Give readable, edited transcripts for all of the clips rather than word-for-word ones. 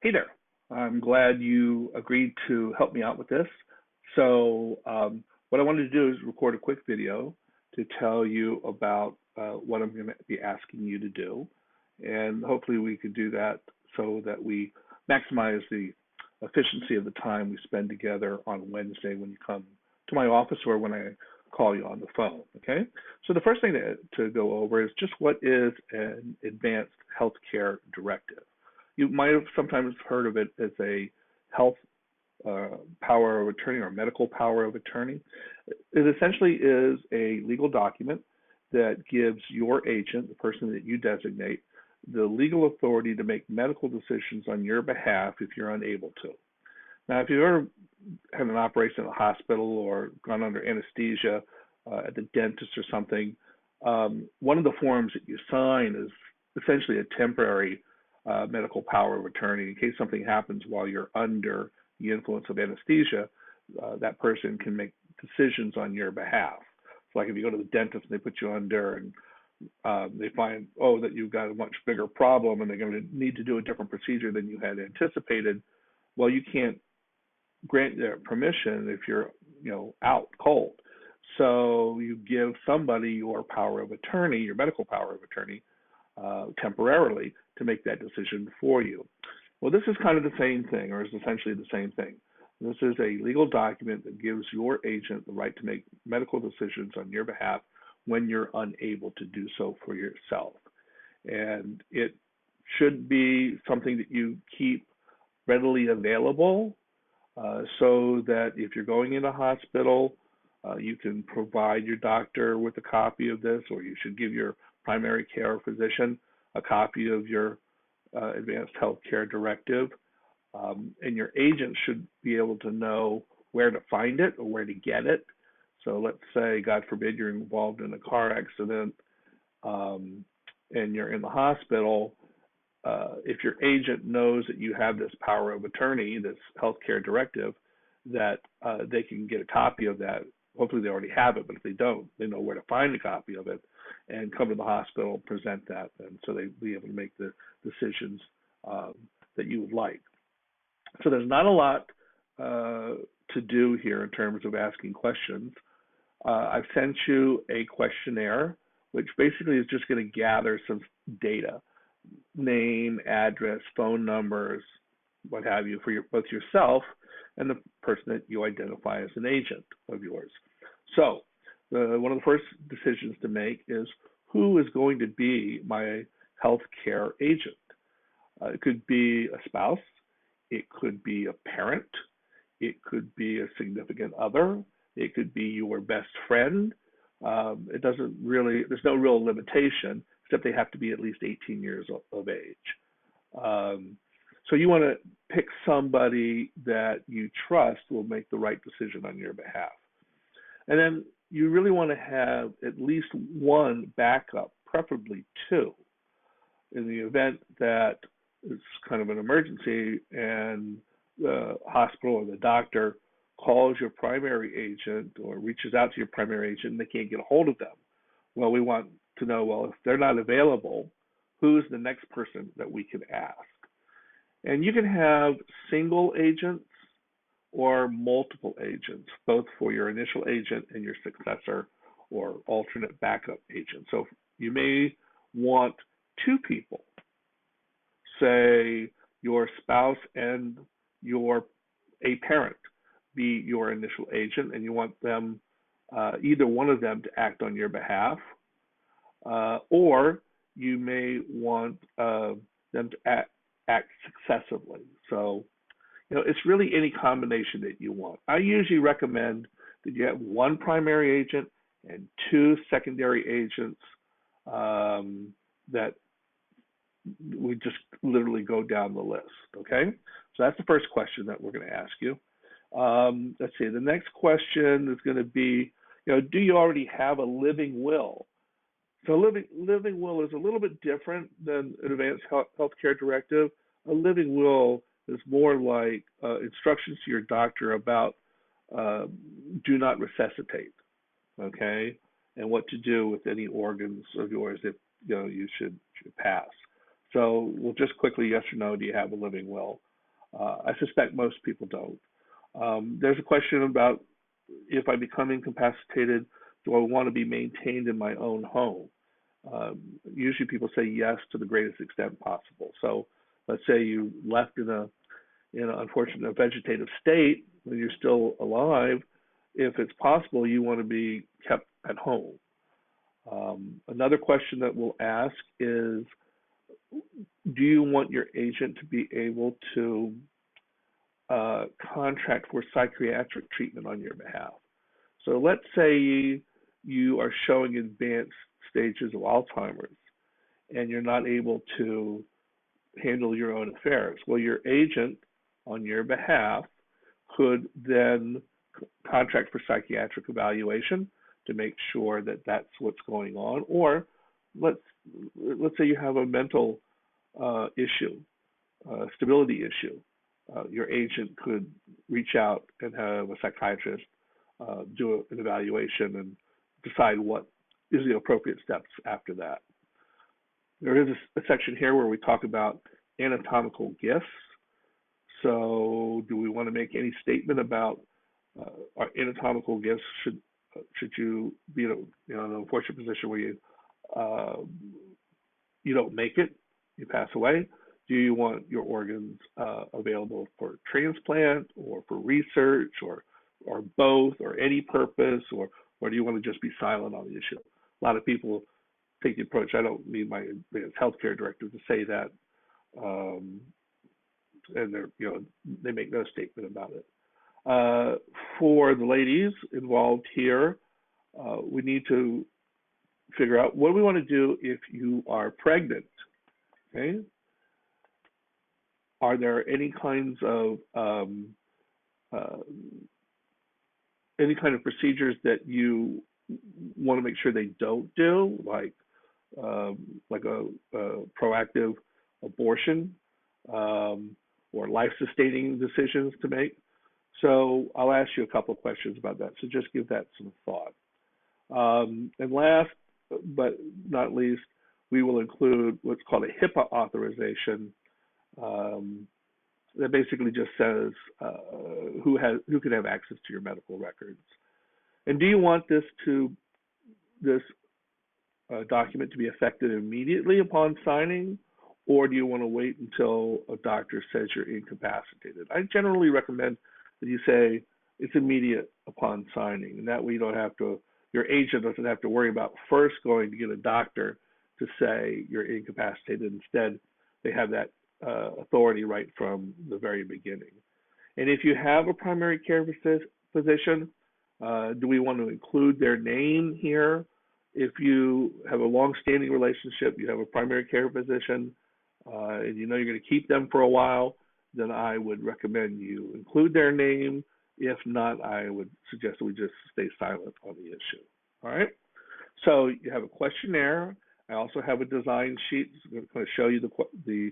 Hey there. I'm glad you agreed to help me out with this. What I wanted to do is record a quick video to tell you about what I'm going to be asking you to do. And hopefully we could do that so that we maximize the efficiency of the time we spend together on Wednesday when you come to my office or when I call you on the phone, okay? So the first thing to go over is just what is an advanced healthcare directive. You might have sometimes heard of it as a health power of attorney or medical power of attorney. It essentially is a legal document that gives your agent, the person that you designate, the legal authority to make medical decisions on your behalf if you're unable to. Now, if you've ever had an operation in a hospital or gone under anesthesia at the dentist or something, one of the forms that you sign is essentially a temporary medical power of attorney. In case something happens while you're under the influence of anesthesia, that person can make decisions on your behalf. So like if you go to the dentist and they put you under and they find, that you've got a much bigger problem and they're going to need to do a different procedure than you had anticipated, well, you can't grant their permission if you're, out cold. So you give somebody your power of attorney, your medical power of attorney, temporarily to make that decision for you. Well, this is kind of the same thing, or is essentially the same thing. This is a legal document that gives your agent the right to make medical decisions on your behalf when you're unable to do so for yourself. And it should be something that you keep readily available so that if you're going in a hospital, you can provide your doctor with a copy of this, or you should give your primary care physician a copy of your advanced healthcare directive. And your agent should be able to know where to find it or where to get it. So let's say, God forbid, you're involved in a car accident and you're in the hospital. If your agent knows that you have this power of attorney, this healthcare directive, that they can get a copy of that. Hopefully they already have it, but if they don't, they know where to find a copy of it and come to the hospital, present that, and so they'll be able to make the decisions that you would like. So there's not a lot to do here in terms of asking questions. I've sent you a questionnaire, which basically is just going to gather some data, name, address, phone numbers, what have you, for both yourself and the person that you identify as an agent of yours. So one of the first decisions to make is who is going to be my healthcare agent. It could be a spouse, it could be a parent, it could be a significant other, it could be your best friend. It doesn't really, there's no real limitation, except they have to be at least 18 years of age. So you want to pick somebody that you trust will make the right decision on your behalf. And then you really want to have at least one backup, preferably two, in the event that it's kind of an emergency and the hospital or the doctor calls your primary agent or reaches out to your primary agent and they can't get a hold of them. Well, we want to know, if they're not available, who's the next person that we can ask? And you can have single agents or multiple agents, both for your initial agent and your successor or alternate backup agent. So you may want two people, say your spouse and a parent be your initial agent, and you want them, either one of them, to act on your behalf, or you may want them to act successively. So, it's really any combination that you want. I usually recommend that you have one primary agent and two secondary agents that we just literally go down the list, okay? So that's the first question that we're going to ask you. Let's see, the next question is going to be, do you already have a living will? So living will is a little bit different than an advanced healthcare directive. A living will is more like instructions to your doctor about do not resuscitate, okay, and what to do with any organs of yours if you should pass. So we'll just quickly, yes or no, do you have a living will? I suspect most people don't. There's a question about if I become incapacitated, do I want to be maintained in my own home? Usually people say yes to the greatest extent possible. So let's say you left in an unfortunate vegetative state when you're still alive. If it's possible, you want to be kept at home. Another question that we'll ask is, do you want your agent to be able to contract for psychiatric treatment on your behalf? So let's say you are showing advanced stages of Alzheimer's and you're not able to handle your own affairs. Well, your agent on your behalf could then contract for psychiatric evaluation to make sure that that's what's going on. Or let's say you have a mental issue, stability issue. Your agent could reach out and have a psychiatrist do an evaluation and decide what is the appropriate steps after that. There is a section here where we talk about anatomical gifts. So do we want to make any statement about our anatomical gifts? Should you be in an unfortunate position where you don't make it, you pass away? Do you want your organs available for transplant or for research or both or any purpose, or do you want to just be silent on the issue? A lot of people take the approach, I don't need my advanced healthcare director to say that, and they make no statement about it. For the ladies involved here, we need to figure out what do we want to do if you are pregnant. Okay, are there any kinds of any kind of procedures that you want to make sure they don't do, like a proactive abortion or life-sustaining decisions to make? So I'll ask you a couple of questions about that. So just give that some thought. And last but not least, we will include what's called a HIPAA authorization that basically just says who can have access to your medical records. And do you want this document to be effective immediately upon signing, or do you want to wait until a doctor says you're incapacitated? I generally recommend that you say it's immediate upon signing, and that way your agent doesn't have to worry about first going to get a doctor to say you're incapacitated. Instead, they have that authority right from the very beginning. And if you have a primary care physician, do we want to include their name here? If you have a long-standing relationship, you have a primary care physician, and you know you're going to keep them for a while, then I would recommend you include their name. If not, I would suggest that we just stay silent on the issue. All right? So you have a questionnaire. I also have a design sheet. I'm going to show you the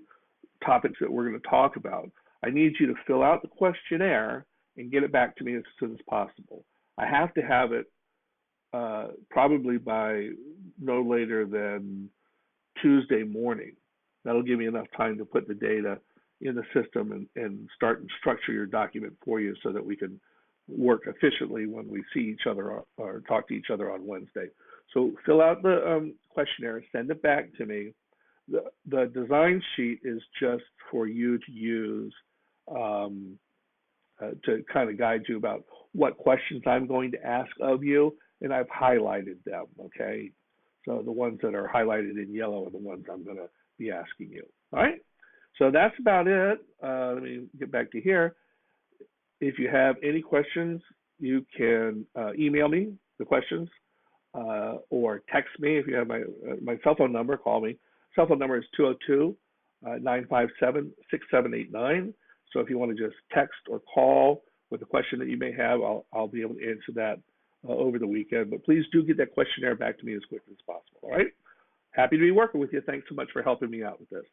topics that we're going to talk about. I need you to fill out the questionnaire and get it back to me as soon as possible. I have to have it probably by no later than Tuesday morning. That'll give me enough time to put the data in the system and start and structure your document for you so that we can work efficiently when we see each other or talk to each other on Wednesday. So fill out the questionnaire, send it back to me. The design sheet is just for you to use to kind of guide you about what questions I'm going to ask of you, and I've highlighted them, okay? So the ones that are highlighted in yellow are the ones I'm going to be asking you, all right? So that's about it. Let me get back to here. If you have any questions, you can email me the questions or text me. If you have my cell phone number, call me. Cell phone number is 202-957-6789. So if you want to just text or call with a question that you may have, I'll be able to answer that over the weekend. But please do get that questionnaire back to me as quickly as possible, all right? Happy to be working with you. Thanks so much for helping me out with this.